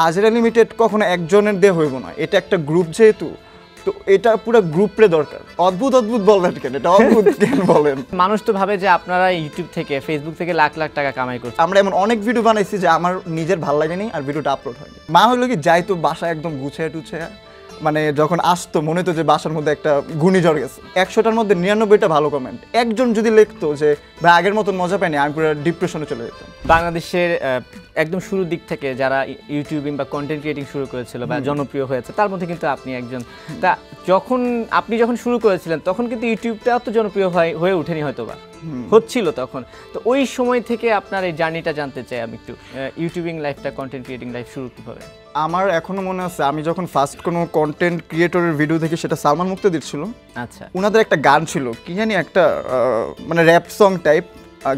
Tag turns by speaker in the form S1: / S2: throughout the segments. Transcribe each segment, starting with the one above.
S1: আজরা limited কখনো একজনের দিয়ে হইব না, এটা একটা গ্রুপ যেহেতু, তো এটা পুরো গ্রুপে দরকার। অদ্ভুত অদ্ভুত বলবেন কেন, এটা অদ্ভুত কেন বলেন?
S2: মানুষ তো ভাবে যে আপনারা ইউটিউব থেকে ফেসবুক থেকে লাখ লাখ টাকা কামাই করছেন।
S1: আমরা এমন অনেক ভিডিও বানাইছি যে আমার নিজের ভালো লাগেনি আর ভিডিওটা আপলোড হয়নি। মা হলো কি যাই তো বাসা একদম গুছিয়ে টুছে, মানে যখন আসতো মনে হতো যে বাসার মধ্যে একটা ঘূর্ণিঝড় গেছে। 100টার মধ্যে 99টা ভালো কমেন্ট। একজন যদি লিখতো যে ভাই আগের মতন মজা পাইনি, আমি পুরো ডিপ্রেশনে চলে যেতাম।
S2: বাংলাদেশের একদম শুরুর দিক থেকে যারা ইউটিউবিং বা কন্টেন্ট ক্রিয়েটিং শুরু করেছিল বা জনপ্রিয় হয়েছে তার মধ্যে কিন্তু আপনি একজন। তা আপনি যখন শুরু করেছিলেন তখন কিন্তু ইউটিউবটা অত জনপ্রিয় হয়ে ওঠেনি হয়তো বা হচ্ছিল তখন। তো ওই সময় থেকে আপনার এই জার্নিটা জানতে চাই আমি একটু, ইউটিউবিং লাইফটা, কন্টেন্ট ক্রিয়েটিং লাইফ শুরু কিভাবে?
S1: আমার এখনো মনে আছে আমি যখন ফার্স্ট কোনো কন্টেন্ট ক্রিয়েটরের ভিডিও দেখি, সেটা সালমান মুক্তাদির ছিল।
S2: আচ্ছা,
S1: ওনাদের একটা গান ছিল, কি জানি একটা মানে র্যাপ সং টাইপ,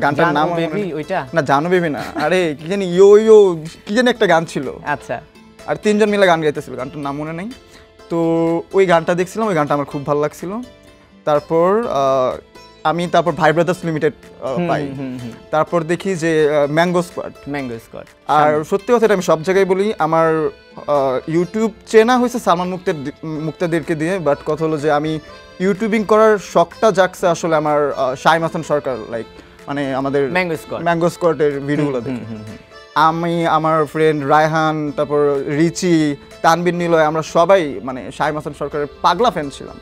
S1: গানটার নাম
S2: বেবি ওইটা
S1: না, জানো বেবি না, আরে কি জানি ইয়ো ইয়ো কি জানি একটা গান ছিল।
S2: আচ্ছা,
S1: আর 3জন মিলে গান গাইতেছিল, গানটার নাম মনে নেই। তো ওই গানটা দেখছিলাম, ওই গানটা আমার খুব ভালো লাগছিল। তারপর আমি ভাই ব্রাদার্স লিমিটেড পাই। তারপর দেখি যে ম্যাঙ্গো স্কোয়াড। আর সত্যি কথা আমি সব জায়গায় বলি, আমার ইউটিউব চেনা হয়েছে সালমান মুক্তাদিরকে দিয়ে, বাট কথা হলো যে আমি ইউটিউবিং করার শখটা জাগছে আসলে আমার শাইম হাসান সরকার, লাইক মানে আমাদের ম্যাঙ্গো স্কোয়াডের ভিডিওগুলো দেখি। আমি, আমার ফ্রেন্ড রায়হান, তারপর রিচি, তানবির নিলয়, আমরা সবাই মানে শাইম হাসান সরকারের পাগলা ফ্যান ছিলাম।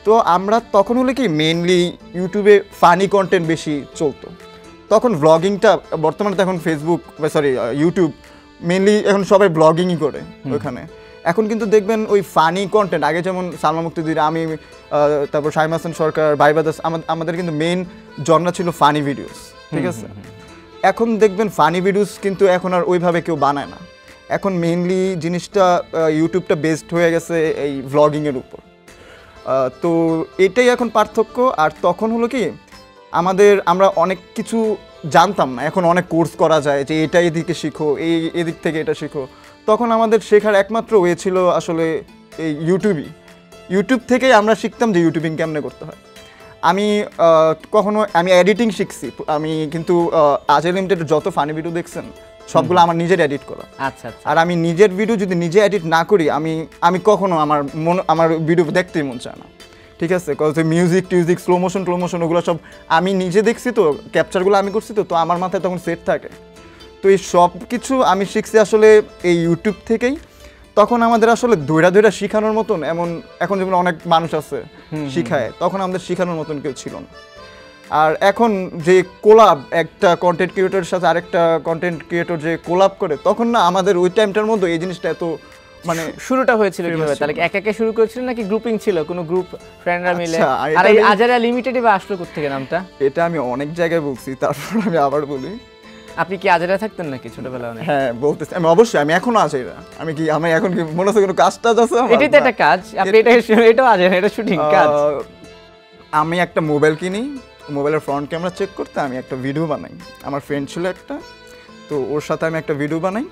S1: তো আমরা তখন হলে কি মেইনলি ইউটিউবে ফানি কন্টেন্ট বেশি চলতো। তখন ব্লগিংটা, বর্তমানে তো এখন ফেসবুক ইউটিউব মেইনলি এখন সবাই ব্লগিংই করে ওখানে। এখন কিন্তু দেখবেন ওই ফানি কন্টেন্ট, আগে যেমন সালমান মুক্তাদির, আমি, তারপর শাইম হাসান সরকার, ভাই ব্রাদার্স, আমাদের কিন্তু মেইন জনরা ছিল ফানি ভিডিওস, ঠিক আছে? এখন দেখবেন ফানি ভিডিওস কিন্তু এখন আর ওইভাবে কেউ বানায় না। এখন মেইনলি জিনিসটা ইউটিউবটা বেসড হয়ে গেছে এই ভ্লগিংয়ের উপর। তো এটাই এখন পার্থক্য। আর তখন হলো কি আমরা অনেক কিছু জানতাম না, এখন অনেক কোর্স করা যায় যে এটা এদিকে শিখো, এদিক থেকে এটা শিখো। তখন আমাদের শেখার একমাত্র ওয়ে ছিল আসলে এই ইউটিউব থেকেই আমরা শিখতাম যে ইউটিউবিং কেমনে করতে হয়। আমি এডিটিং শিখছি, আমি কিন্তু আজরা লিমিটেডের যত ফানি ভিডিও দেখছেন সবগুলো আমার নিজের এডিট করা।
S2: আচ্ছা,
S1: আর আমি নিজের ভিডিও যদি নিজে এডিট না করি, আমি কখনো আমার ভিডিও দেখতেই মন চায় না, ঠিক আছে? মিউজিক স্লো মোশন ওগুলো সব আমি নিজে দেখছি, তো ক্যাপচারগুলো আমি করছি, তো আমার মাথায় তখন সেট থাকে। তো এই সব কিছু আমি শিখছি আসলে এই ইউটিউব থেকেই। তখন আমাদের আসলে ধৈরা শিখানোর মতন এখন যেমন অনেক মানুষ আছে শিখায়, তখন আমাদের শিখানোর মতন কেউ ছিল না। আর এখন যে কোলাব, একটা কন্টেন্ট ক্রিয়েটরের সাথে আরেকটা কন্টেন্ট ক্রিয়েটর যে কোলাব করে, তখন না আমাদের ওই টাইমটার মধ্যে এই জিনিসটা এত মানে
S2: শুরুটা হয়েছিল কিভাবে? তাহলে একা শুরু করেছিলেন নাকি গ্রুপিং ছিল, কোনো গ্রুপ ফ্রেন্ডরা মিলে? আর এই আজরা লিমিটেড বা আসলো কোথা থেকে নামটা?
S1: এটা আমি অনেক জায়গায় বলছি, তারপর আমি আবার বলি।
S2: আপনি কি আজরা থাকতেন নাকি ছোটবেলায়?
S1: হ্যাঁ বলতেছি, আমি অবশ্যই, আমি এখনো আজরা। আমি এখন কি মনে হচ্ছে কোনো কাজ আছে?
S2: এটাই তো একটা কাজ, আপনি এটাও আজরা, এটা শুটিং কাজ।
S1: আমি একটা মোবাইল কিনি, মোবাইলের ফ্রন্ট ক্যামেরা চেক করতে আমি একটা ভিডিও বানাই। আমার ফ্রেন্ড ছিল একটা, তো ওর সাথে আমি একটা ভিডিও বানাই।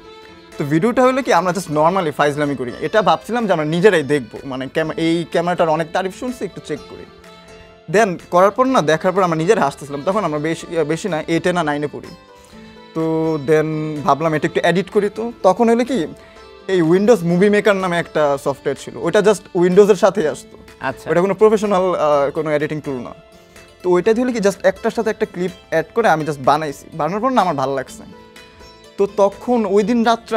S1: তো ভিডিওটা হলো কি, আমরা জাস্ট নর্মালি ফাইজলামি করি। এটা ভাবছিলাম যে আমরা নিজেরাই দেখবো, মানে এই ক্যামেরাটার অনেক তারিফ শুনছি, একটু চেক করি। দেন দেখার পর আমরা নিজেরা হাসতেছিলাম। তখন আমরা বেশি না 8 না 9 পড়ি। তো দেন ভাবলাম এটা একটু এডিট করি। তো তখন হলো কি, এই উইন্ডোজ মুভি মেকার নামে একটা সফটওয়্যার ছিল, ওইটা জাস্ট উইন্ডোজের সাথেই আসতো।
S2: আচ্ছা,
S1: ওটা কোনো প্রফেশনাল কোনো এডিটিং টুল না। তো ওইটা দিলে কি জাস্ট একটার সাথে একটা ক্লিপ অ্যাড করে আমি জাস্ট বানাইছি। বানানোর পর না আমার ভালো লাগছে। তো তখন ওই দিন রাত্রে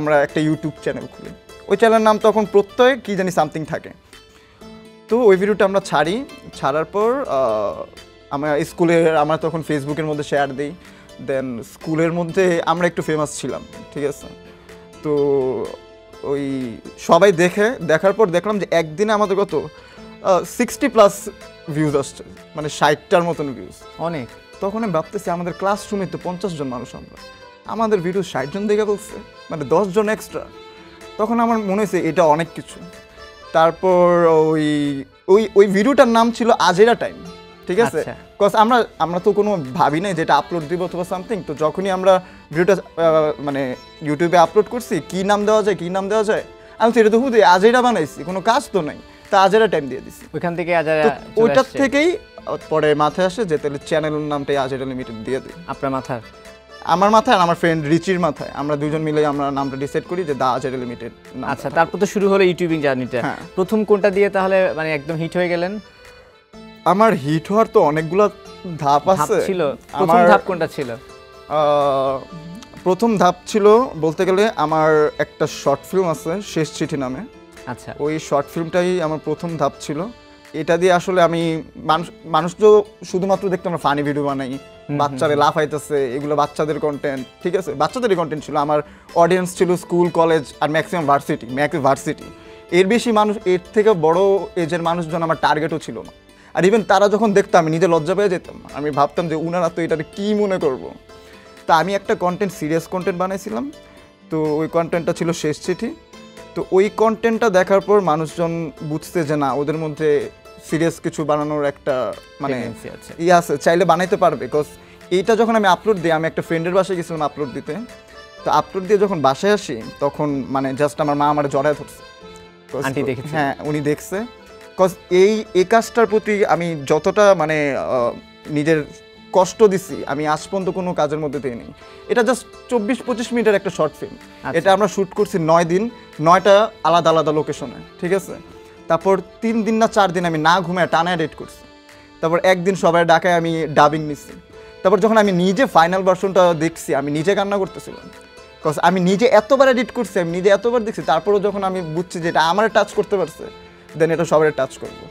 S1: আমরা একটা ইউটিউব চ্যানেল খুলি। ওই চ্যানেলের নাম তখন প্রত্যয় কি জানি সামথিং থাকে। তো ওই ভিডিওটা আমরা ছাড়ার পর আমরা তখন ফেসবুকের মধ্যে শেয়ার দিই। দেন স্কুলের মধ্যে আমরা একটু ফেমাস ছিলাম, ঠিক আছে? তো ওই সবাই দেখার পর দেখলাম যে একদিনে আমাদের কত 60+ ভিউজ আসছে, মানে 60টার মতন ভিউজ,
S2: অনেক।
S1: তখন আমি ভাবতেছি আমাদের ক্লাসরুমে তো 50 জন মানুষ, আমাদের ভিডিও 60 জন দেখে বলছে, মানে 10 জন এক্সট্রা। তখন আমার মনে হয়েছে এটা অনেক কিছু। তারপর ওই ভিডিওটার নাম ছিল আজেরা টাইম, ঠিক আছে? বিকজ আমরা তো কোনো ভাবি নাই যেটা আপলোড দিব অথবা সামথিং। তো যখনই আমরা ভিডিওটা মানে ইউটিউবে আপলোড করছি, কি নাম দেওয়া যায়, আমি তো এটা তো হুদে আজেরা বানাইছি, কোনো কাজ তো নাই, তা আজেরা টাইম দিয়ে দিছি।
S2: ওইখান থেকে আজেরা,
S1: ওইটার থেকেই পরে মাথায় আসে যে তাহলে চ্যানেলের নামটাই আজেরা লিমিটেড দিয়ে দিই।
S2: আপনার মাথার
S1: আমার মাথায় আর আমার ফ্রেন্ড রিচির মাথায় আমরা দুজন মিলে আমরা নামটা ডিসাইড করি যে দা আজহারি লিমিটেড।
S2: আচ্ছা, তারপর তো শুরু হলো ইউটিউবিং জার্নিটা।
S1: হ্যাঁ।
S2: প্রথম কোনটা দিয়ে তাহলে মানে একদম হিট হয়ে গেলেন?
S1: আমার হিট হওয়ার তো অনেকগুলো ধাপ
S2: ধাপ
S1: আছে।
S2: ছিল, প্রথম ধাপ কোনটা ছিল?
S1: প্রথম ধাপ ছিল বলতে গেলে আমার একটা শর্ট ফিল্ম আছে শেষ চিঠি নামে।
S2: আচ্ছা,
S1: ওই শর্ট ফিল্মটাই আমার প্রথম ধাপ ছিল। এটা দিয়ে আসলে আমি মানুষ তো শুধুমাত্র দেখতে আমরা ফানি ভিডিও বানাই, বাচ্চারা লাফাইতেছে, এগুলো বাচ্চাদের কন্টেন্ট, ঠিক আছে, বাচ্চাদেরই কন্টেন্ট ছিল। আমার অডিয়েন্স ছিল স্কুল কলেজ আর ম্যাক্সিমাম ভার্সিটি। এর বেশি মানুষ, এর থেকে বড় এজের মানুষজন আমার টার্গেটও ছিল না। আর ইভেন তারা যখন দেখতাম আমি নিজে লজ্জা পেয়ে যেতাম, আমি ভাবতাম যে উনারা তো এটাকে কী মনে করব। তা আমি একটা কন্টেন্ট, সিরিয়াস কন্টেন্ট বানাইছিলাম। তো ওই কন্টেন্টটা ছিল শেষ চিঠি। তো ওই কন্টেন্টটা দেখার পর মানুষজন বুঝতে যে না, ওদের মধ্যে সিরিয়াস কিছু বানানোর একটা মানে ইয়ে আছে, চাইলে বানাইতে পারবে। বিকজ এইটা যখন আমি আপলোড দিই, আমি একটা ফ্রেন্ডের বাসায় গেছিলাম আপলোড দিতে। তো আপলোড দিয়ে যখন বাসায় আসি তখন মানে জাস্ট আমার মা আমার জড়ায় ধরছে। হ্যাঁ, উনি দেখছে। বিকজ এই কাজটার প্রতি আমি যতটা মানে নিজের কষ্ট দিছি আমি আজ পর্যন্ত কোনো কাজের মধ্যে দিয়ে নেই। এটা জাস্ট 24-25 মিনিটের একটা শর্ট ফিল্ম। এটা আমরা শ্যুট করছি 9 দিন, 9টা আলাদা আলাদা লোকেশনে, ঠিক আছে। তারপর 3 দিন না 4 দিন আমি না ঘুমায় টানা এডিট করছি। তারপর একদিন সবাই ডাকায় আমি ডাবিং নিচ্ছি। তারপর যখন আমি নিজে ফাইনাল ভার্সনটা দেখছি আমি নিজে কান্না করতেছিলাম। বিকজ আমি নিজে এতবার এডিট করছি, আমি নিজে এতবার দেখছি, তারপরেও যখন আমি বুঝছি যে এটা আমার টাচ করতে পারছে, দেন এটা সবাই টাচ করবো।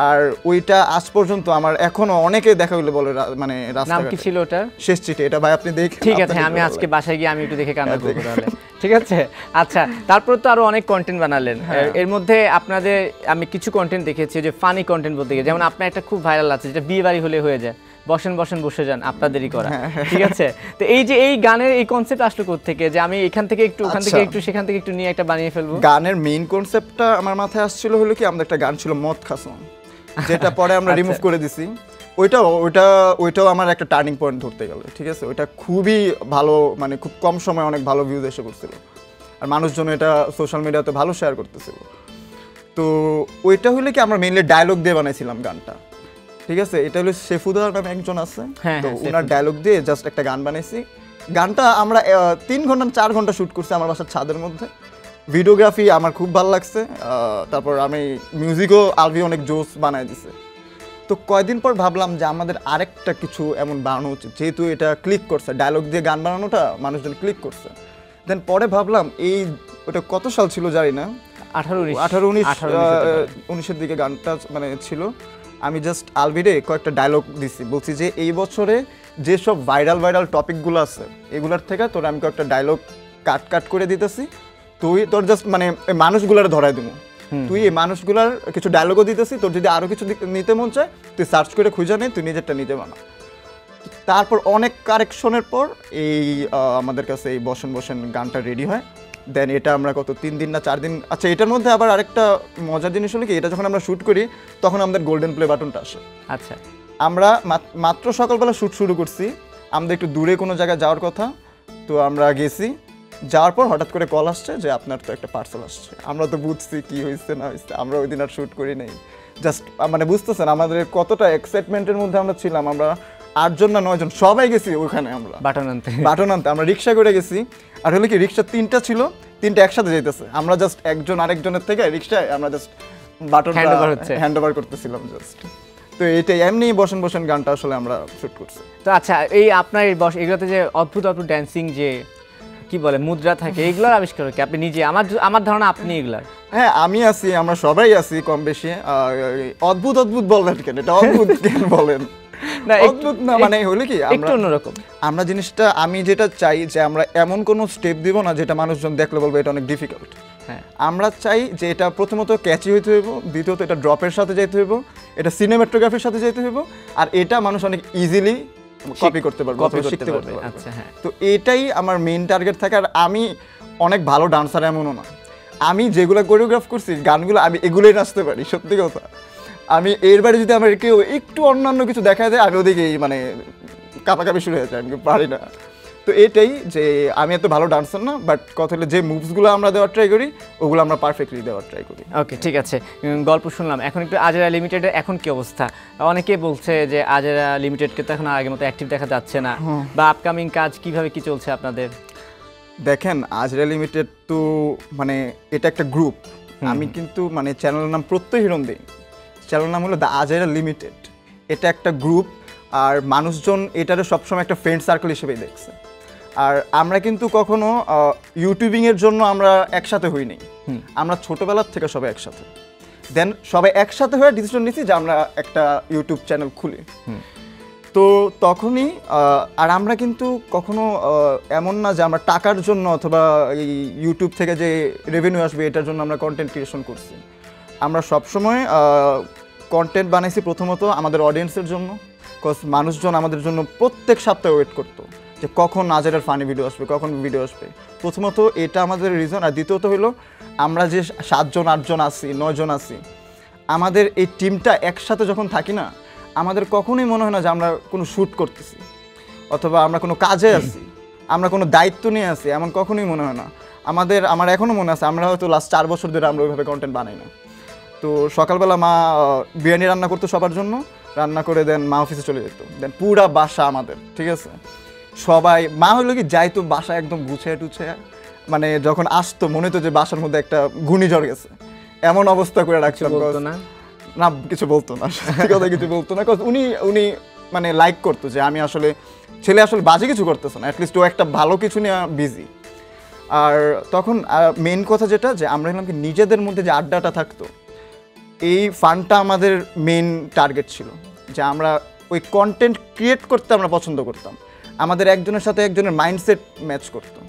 S1: আর ওইটা আজ পর্যন্ত আমার এখনো অনেকে দেখা হইলে বলে মানে
S2: নাম কি ছিল ওটার?
S1: শেষ চিঠি। এটা ভাই আপনি দেখেন?
S2: ঠিক আছে, আমি আজকে বাসায় গিয়ে আমি একটু দেখে কান্না করব তাহলে। ঠিক আছে। আচ্ছা, তারপর তো আরো অনেক কন্টেন্ট বানালেন। এর মধ্যে আপনাদের আমি কিছু কন্টেন্ট দেখেছি যে ফানি কন্টেন্ট বলতে গিয়ে, যেমন আপনার একটা খুব ভাইরাল আছে যেটা বিয়ে বাড়ি হলে হয়ে যায়, বসেন বসে যান আপনাদেরই করা, ঠিক আছে। তো এই যে এই গানের এই কনসেপ্ট আসলো কোত্থেকে যে আমি এখান থেকে একটু ওখান থেকে একটু সেখান থেকে একটু নিয়ে একটা বানিয়ে ফেলবো?
S1: গানের মেইন কনসেপ্টটা আমার মাথায় আসছিল হলো কি, আমাদের একটা গান ছিল মদ খাসম, যেটা পরে আমরা রিমুভ করে দিছি। ওইটাও আমার একটা টার্নিং পয়েন্ট ধরতে গেল, ঠিক আছে। ওইটা খুবই ভালো, মানে খুব কম সময় অনেক ভালো ভিউজ এসে করছিল, আর মানুষজন এটা সোশ্যাল মিডিয়াতে ভালো শেয়ার করতেছিল। তো ওইটা হলো কি আমরা মেইনলি ডায়লগ দিয়ে বানাইছিলাম গানটা, ঠিক আছে। এটা হলো শেফুদা নামে একজন আছে, তো ওনার ডায়লগ দিয়ে জাস্ট একটা গান বানাইছি। গানটা আমরা 3 ঘন্টা 4 ঘন্টা শ্যুট করছি আমার বাসার ছাদের মধ্যে। ভিডিওগ্রাফি আমার খুব ভালো লাগছে। তারপর আমি মিউজিকও আলভি অনেক জোস বানাই দিছে। তো কয়েকদিন পর ভাবলাম যে আমাদের আরেকটা কিছু এমন বানানো উচিত, যেহেতু এটা ক্লিক করছে, ডায়লগ দিয়ে গান বানানোটা মানুষজন ক্লিক করছে। দেন পরে ভাবলাম ওটা কত সাল ছিল জানি না, 18-19-19-এর দিকে গানটা মানে ছিল। আমি জাস্ট আলভিরে কয়েকটা ডায়লগ দিছি, বলছি যে এই বছরে যেসব ভাইরাল টপিকগুলো আছে এগুলোর থেকে তোর আমি কয়েকটা ডায়লগ কাট করে দিতেছি, তুই তোর জাস্ট মানে মানুষগুলার ধরাই দেবো, তুই এই মানুষগুলার কিছু ডায়লগও দিতেছি, তোর যদি আরও কিছু নিতে মন চায় তুই সার্চ করে খুঁজে নে, তুই নিজেরটা নিজে বানা। তারপর অনেক কারেকশনের পর আমাদের কাছে এই বসেন গানটা রেডি হয়। দেন এটা আমরা 3 দিন না 4 দিন, আচ্ছা এটার মধ্যে আবার আরেকটা মজার জিনিস হলো কি, এটা যখন আমরা শ্যুট করি তখন আমাদের গোল্ডেন প্লে বাটনটা আসে।
S2: আচ্ছা,
S1: আমরা মাত্র সকালবেলা শ্যুট শুরু করছি, আমাদের একটু দূরে কোনো জায়গায় যাওয়ার কথা, তো আমরা গেছি। যাওয়ার পর হঠাৎ করে কল আসছে যে আপনার তো একটা পার্সেল আসছে। আমরা তো বুঝছি কি হয়েছে না হয়েছে, আমরা ওই দিন আর শ্যুট করি নাই। জাস্ট মানে বুঝতেছেন আমাদের কতটা এক্সাইটমেন্টের মধ্যে আমরা ছিলাম। আমরা 8 জন না 9 জন সবাই গেছি ওইখানে, আমরা বাটন আনতে আমরা রিক্সা করে গেছি। আর হলো কি রিক্সা 3টা ছিল, 3টা একসাথে যাইতেছে, আমরা জাস্ট একজন আরেকজনের থেকে রিক্সায় আমরা জাস্ট বাটন হ্যান্ড ওভার করতেছিলাম জাস্ট। তো এইটাই এমনি বসেন গানটা আসলে আমরা শুট করছি।
S2: তো আচ্ছা, এই আপনার এগুলোতে যে অদ্ভুত ড্যান্সিং যে কি বলে মুদ্রা থাকে, এগুলোর আবিষ্কার কি আপনি নিজে? আমার ধারণা আপনি এগুলার।
S1: হ্যাঁ, আমি আছি, আমরা সবাই আছি কম বেশি। অদ্ভুত বললেন কেন? এটা অদ্ভুত কেন বলেন? না অদ্ভুত না, মানে হলো কি
S2: একটু অন্যরকম
S1: আমরা জিনিসটা, আমি যেটা চাই যে আমরা এমন কোনো স্টেপ দিব না যেটা মানুষজন দেখলে বলবে এটা অনেক ডিফিকাল্ট। আমরা চাই যে এটা প্রথমত ক্যাচি হইতে হইব, দ্বিতীয়ত এটা ড্রপের সাথে যাইতে হইব, এটা সিনেমাটোগ্রাফির সাথে যাইতে হইব, আর এটা মানুষ অনেক ইজিলি কপি করতে পারবে, শিখতে পারবে।
S2: আচ্ছা, হ্যাঁ।
S1: তো এটাই আমার মেইন টার্গেট থাকে। আর আমি অনেক ভালো ডান্সার এমনও না, আমি যেগুলো কোরিওগ্রাফ করছি গানগুলো আমি এগুলোই নাচতে পারি, সত্যি কথা। আমি এর বাইরে যদি আমার কেউ একটু অন্যান্য কিছু দেখা যায় আমি ওদিকে মানে কাঁপাকাঁপি শুরু হয়ে যায়, আমি পারি না। তো এটাই যে আমি এত ভালো ডান্সার না, বাট কথা হলো যে মুভসগুলো আমরা দেওয়ার ট্রাই করি ওগুলো আমরা পারফেক্টলি দেওয়ার ট্রাই করি।
S2: ওকে, ঠিক আছে। গল্প শুনলাম, এখন একটু আজেরা লিমিটেডের এখন কি অবস্থা? অনেকে বলছে যে আজেরা লিমিটেডকে তো এখন আগের মতো অ্যাক্টিভ দেখা যাচ্ছে না, বা আপকামিং কাজ কিভাবে কি চলছে আপনাদের?
S1: দেখেন আজরা লিমিটেড তো মানে এটা একটা গ্রুপ। আমি কিন্তু মানে চ্যানেলের নাম প্রত্যয় হিরণ দিই, চ্যানেলের নাম হলো দ্য আজরা লিমিটেড। এটা একটা গ্রুপ, আর মানুষজন এটারও সবসময় একটা ফ্রেন্ড সার্কেল হিসেবেই দেখছে। আর আমরা কিন্তু কখনো ইউটিউবিংয়ের জন্য আমরা একসাথে হইনি, আমরা ছোটোবেলার থেকে সবাই একসাথে, দেন সবাই একসাথে হয়ে ডিসিশন নিয়েছি যে আমরা একটা ইউটিউব চ্যানেল খুলি। তো তখনই আর আমরা কিন্তু কখনো এমন না যে আমরা টাকার জন্য অথবা এই ইউটিউব থেকে যে রেভিনিউ আসবে এটার জন্য আমরা কন্টেন্ট ক্রিয়েশন করছি। আমরা সবসময় কন্টেন্ট বানাইছি প্রথমত আমাদের অডিয়েন্সের জন্য, বিকজ মানুষজন আমাদের জন্য প্রত্যেক সপ্তাহে ওয়েট করতো যে কখন আজেরার ফানি ভিডিও আসবে, কখন ভিডিও আসবে। প্রথমত এটা আমাদের রিজন। আর দ্বিতীয়ত হলো আমরা যে 7 জন 8 জন আছি, 9 জন আছি, আমাদের এই টিমটা একসাথে যখন থাকি না, আমাদের কখনোই মনে হয় না যে আমরা কোনো শ্যুট করতেছি অথবা আমরা কোনো কাজে আছি, আমরা কোনো দায়িত্ব নিয়ে আছি, এমন কখনোই মনে হয় না। আমার এখনও মনে আছে আমরা হয়তো লাস্ট 4 বছর ধরে আমরা ওইভাবে কন্টেন্ট বানাই না। তো সকালবেলা মা বিরিয়ানি রান্না করতো সবার জন্য, রান্না করে দেন মা অফিসে চলে যেত, দেন পুরা বাসা আমাদের, ঠিক আছে, সবাই মা হইলো কি যাইতো বাসা একদম গুছিয়ে টুছিয়ে, মানে যখন আসতো মনে হতো যে বাসার মধ্যে একটা ঘূর্ণিঝড় গেছে, এমন অবস্থা করে রাখছিলাম। না কিছু বলতো না, সত্যি কথা কিছু বলতো না, উনি মানে লাইক করতো যে আমি আসলে ছেলে আসলে বাজে কিছু করতেছে না, অ্যাটলিস্ট ও একটা ভালো কিছু নিয়ে বিজি। আর তখন মেন কথা যেটা যে আমরা হলাম কি নিজেদের মধ্যে যে আড্ডাটা থাকতো, এই ফানটা আমাদের মেন টার্গেট ছিল, যে আমরা ওই কন্টেন্ট ক্রিয়েট করতে আমরা পছন্দ করতাম, আমাদের একজনের সাথে একজনের মাইন্ডসেট ম্যাচ করতো।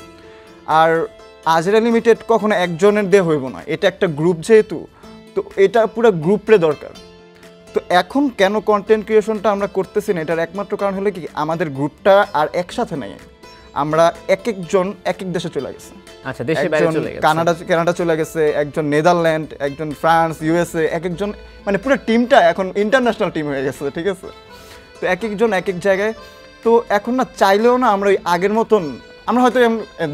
S1: আর আজরা লিমিটেড কখনো একজনের দিয়ে হইব না, এটা একটা গ্রুপ যেহেতু, তো এটা পুরো গ্রুপরে দরকার। তো এখন কেন কন্টেন্ট ক্রিয়েশনটা আমরা করতেছি না, এটার একমাত্র কারণ হলো কি আমাদের গ্রুপটা আর একসাথে নাই, আমরা এক একজন এক এক দেশে চলে গেছে।
S2: আচ্ছা, দেশের বাইরে চলে গেছে,
S1: কানাডা চলে গেছে, একজন নেদারল্যান্ড, একজন ফ্রান্স, ইউএসএ, এক একজন মানে পুরো টিমটা এখন ইন্টারন্যাশনাল টিম হয়ে গেছে, ঠিক আছে। তো এক একজন এক এক জায়গায়। তো এখন না চাইলেও না আমরা ওই আগের মতন, আমরা হয়তো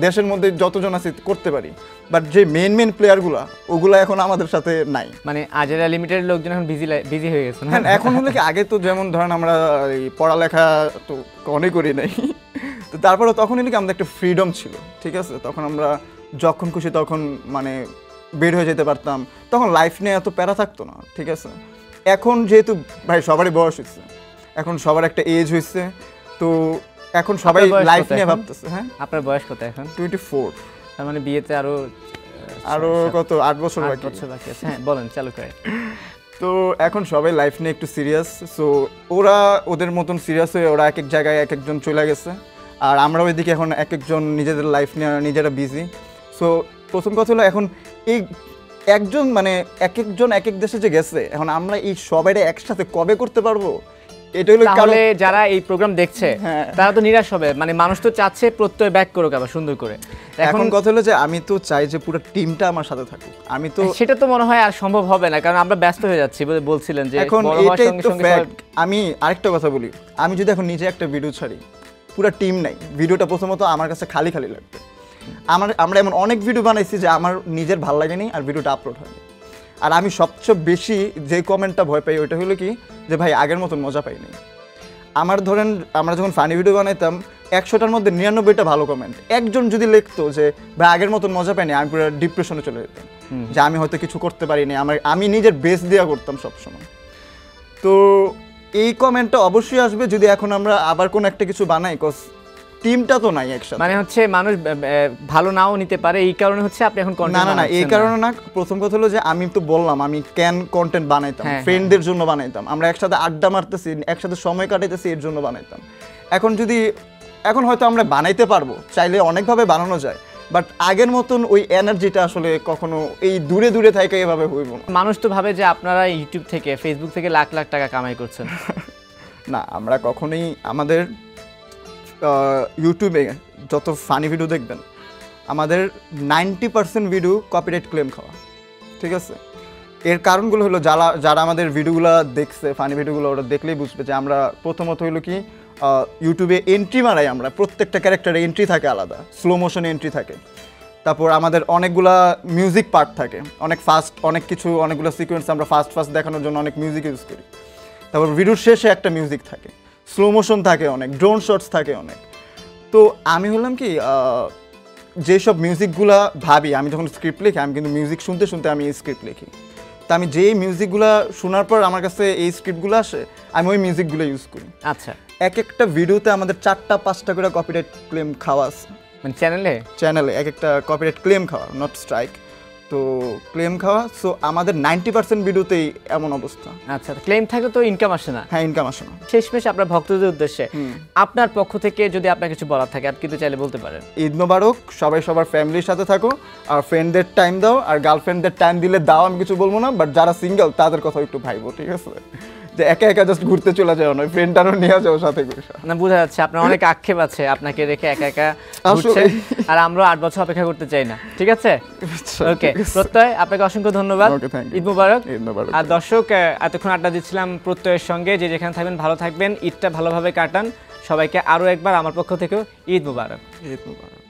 S1: দেশের মধ্যে যতজন আছি করতে পারি, বাট যে মেন প্লেয়ারগুলো ওগুলো এখন আমাদের সাথে নাই।
S2: মানে আজেরা লিমিটেডের লোকজন এখন বিজি হয়ে গেছে।
S1: হ্যাঁ, এখন হলে কি আগে তো যেমন ধরেন আমরা এই পড়ালেখা তো অনেক করি নাই, তো তারপরে তখন হলে কি আমাদের একটা ফ্রিডম ছিল, ঠিক আছে, তখন আমরা যখন খুশি তখন মানে বের হয়ে যেতে পারতাম, তখন লাইফ নিয়ে এত প্যারা থাকতো না, ঠিক আছে। এখন যেহেতু ভাই সবারই বয়স হয়েছে, এখন সবার একটা এজ হয়েছে, তো এখন সবাই লাইফ নিয়ে ভাবতেছে। হ্যাঁ, আপনার বয়স কত এখন? 24। তার মানে বিয়েতে আরো কত 8 বছর বাকি আছে। হ্যাঁ বলেন, চালু করে। তো এখন সবাই লাইফ নিয়ে একটু সিরিয়াস, সো ওরা ওদের মতন সিরিয়াস হয়ে ওরা এক এক জায়গায় এক একজন চলে গেছে, আর আমরা ওইদিকে এখন এক একজন নিজেদের লাইফ নিয়ে নিজেরা বিজি। সো প্রথম কথা হলো এখন এই একজন মানে এক একজন এক এক দেশে যে গেছে, এখন আমরা এই সবাইটা একসাথে কবে করতে পারবো, এটা হলো
S2: তাহলে যারা এই প্রোগ্রাম দেখছে তারা তো নিরাশ হবে, মানে মানুষ তো চাচ্ছে প্রত্যয় ব্যাক করুক আবার সুন্দর করে।
S1: এখন কথা হলো যে আমি তো চাই যে পুরো টিমটা আমার সাথে থাকুক, আমি তো
S2: সেটা তো মনে হয় আর সম্ভব হবে না, কারণ আমরা ব্যস্ত হয়ে যাচ্ছি বলছিলেন যে
S1: এখন এটাই তো ফ্যাক্ট। আমি আরেকটা কথা বলি, আমি যদি এখন নিজে একটা ভিডিও ছাড়ি, পুরো টিম নাই, ভিডিওটা প্রথমত আমার কাছে খালি খালি লাগবে। আমরা এমন অনেক ভিডিও বানাইছি যে আমার নিজের ভালো লাগেনি আর ভিডিওটা আপলোড হয়নি। আর আমি সবচেয়ে বেশি যে কমেন্টটা ভয় পাই ওইটা হলো কি, যে ভাই আগের মতন মজা পাইনি। আমার ধরেন আমরা যখন ফানি ভিডিও বানাইতাম 100টার মধ্যে 99টা ভালো কমেন্ট, একজন যদি লিখতো যে ভাই আগের মতন মজা পাইনি, আমি পুরো ডিপ্রেশনে চলে যেতাম যে আমি হয়তো কিছু করতে পারিনি, আমি নিজের বেস্ট দেওয়া করতাম সবসময়। তো এই কমেন্টটা অবশ্যই আসবে যদি এখন আমরা আবার কোনো একটা কিছু বানাই, কজ টিমটা তো নাই একসাথে।
S2: মানে হচ্ছে মানুষ ভালো নাও নিতে পারে, এই কারণে হচ্ছে আপনি এখন কন্টেন্ট
S1: না এই কারণে না। প্রথম কথা হলো যে আমি তো বললাম আমি ক্যান কন্টেন্ট বানাইতাম, ফ্রেন্ডদের জন্য বানাইতাম, আমরা একসাথে আড্ডা মারতেছি, একসাথে সময় কাটাইতেছি, এর জন্য বানাইতাম। এখন হয়তো আমরা বানাইতে পারবো, চাইলে অনেকভাবে বানানো যায়, বাট আগের মতন ওই এনার্জিটা আসলে কখনো এই দূরে দূরে থাকে এভাবে হইব না।
S2: মানুষ তো ভাবে যে আপনারা ইউটিউব থেকে ফেসবুক থেকে লাখ লাখ টাকা কামাই করছেন।
S1: না, আমরা কখনোই আমাদের ইউটিউবে যত ফানি ভিডিও দেখবেন আমাদের 90% ভিডিও কপিরাইট ক্লেম খাওয়া, ঠিক আছে। এর কারণগুলো হলো যারা আমাদের ভিডিওগুলো দেখছে, ফানি ভিডিওগুলো ওরা দেখলেই বুঝবে যে আমরা প্রথমত হইলো কি ইউটিউবে এন্ট্রি মারাই আমরা, প্রত্যেকটা ক্যারেক্টারে এন্ট্রি থাকে আলাদা, স্লো মোশনে এন্ট্রি থাকে। তারপর আমাদের অনেকগুলা মিউজিক পার্ট থাকে, অনেক ফাস্ট, অনেক কিছু, অনেকগুলো সিকোয়েন্স আমরা ফাস্ট দেখানোর জন্য অনেক মিউজিক ইউজ করি। তারপর ভিডিওর শেষে একটা মিউজিক থাকে, স্লো মোশন থাকে অনেক, ড্রোন শটস থাকে অনেক। তো আমি হলাম কি যেসব মিউজিকগুলা ভাবি, আমি যখন স্ক্রিপ্ট লিখি, আমি কিন্তু মিউজিক শুনতে শুনতে আমি স্ক্রিপ্ট লিখি। তা আমি যেই মিউজিকগুলো শোনার পর আমার কাছে এই স্ক্রিপ্টগুলো আসে, আমি ওই মিউজিকগুলো ইউজ করি।
S2: আচ্ছা,
S1: এক একটা ভিডিওতে আমাদের 4টা-5টা করে কপিরাইট ক্লেম খাওয়া আছে,
S2: মানে
S1: চ্যানেলে এক একটা কপিরাইট ক্লেম খাওয়া, নট স্ট্রাইক, তো ক্লেম খাওয়া। সো আমাদের 90% ভিডিওতেই এমন অবস্থা।
S2: আচ্ছা, ক্লেম থাকলে তো ইনকাম আসে না।
S1: হ্যাঁ, ইনকাম আসে না।
S2: শেষমেশ আপনার ভক্তদের উদ্দেশ্যে আপনার পক্ষ থেকে যদি আপনার কিছু বলার থাকে, আপনি কিন্তু চাইলে বলতে পারেন।
S1: ঈদ মোবারক, সবাই সবার ফ্যামিলির সাথে থাকো, আর ফ্রেন্ডদের টাইম দাও, আর গার্লফ্রেন্ডদের টাইম দিলে দাও, আমি কিছু বলবো না, বাট যারা সিঙ্গেল তাদের কথা একটু ভাইবো, ঠিক আছে? যে একা একা জাস্ট ঘুরতে চলে যাও নয়, ফ্রেন্ডটারও নিয়ে যাও সাথে করে।
S2: না, বোঝা যাচ্ছে আপনার অনেক আক্ষেপ আছে আপনাকে রেখে একা একা ঘুরছে, আর আমরা 8 বছর অপেক্ষা করতে চাই না, ঠিক আছে? ওকে প্রত্যয়, আপনাকে অসংখ্য ধন্যবাদ, ঈদ মুবারক। আর দর্শক, এতক্ষণ আড্ডা দিচ্ছিলাম প্রত্যয়ের সঙ্গে। যে যেখানে থাকবেন ভালো থাকবেন, ঈদটা ভালোভাবে কাটান। সবাইকে আরও একবার আমার পক্ষ থেকেও ঈদ মুবারক।
S1: ঈদ মুবারক।